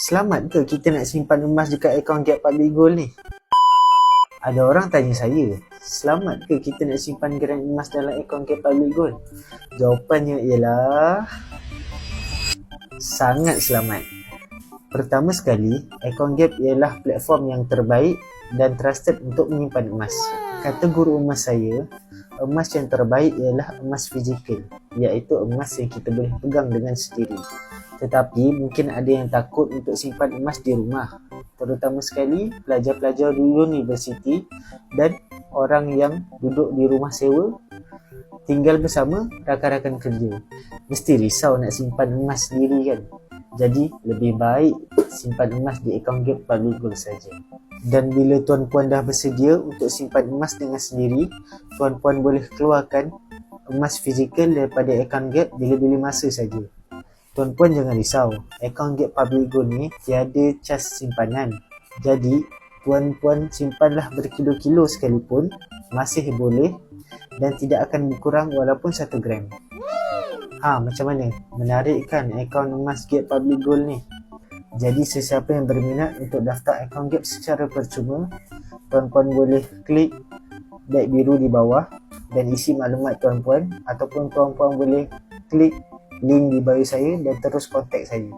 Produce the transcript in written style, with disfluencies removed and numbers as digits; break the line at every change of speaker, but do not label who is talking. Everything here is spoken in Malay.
Selamat ke kita nak simpan emas dekat akaun Get Public Gold ni? Ada orang tanya saya, selamat ke kita nak simpan geran emas dalam akaun Get Public Gold? Jawapannya ialah sangat selamat. Pertama sekali, akaun Gap ialah platform yang terbaik dan trusted untuk menyimpan emas. Kata guru emas saya, emas yang terbaik ialah emas fizikal, iaitu emas yang kita boleh pegang dengan sendiri. Tetapi mungkin ada yang takut untuk simpan emas di rumah, terutama sekali pelajar-pelajar di universiti dan orang yang duduk di rumah sewa, tinggal bersama rakan-rakan kerja. Mesti risau nak simpan emas sendiri kan? Jadi lebih baik simpan emas di akaun Get Public Gold saja. Dan bila tuan-puan dah bersedia untuk simpan emas dengan sendiri, tuan-puan boleh keluarkan emas fizikal daripada akaun Get bila-bila masa saja. Tuan-puan jangan risau, akaun Get Public Gold ni tiada cas simpanan. Jadi, tuan-puan simpanlah berkilo-kilo sekalipun, masih boleh dan tidak akan berkurang walaupun 1 gram. Macam mana? Menarik kan akaun emas Get Public Gold ni? Jadi, sesiapa yang berminat untuk daftar akaun Get secara percuma, tuan-puan boleh klik beg biru di bawah dan isi maklumat tuan-puan, ataupun tuan-puan boleh klik link di bio saya dan terus kontak saya.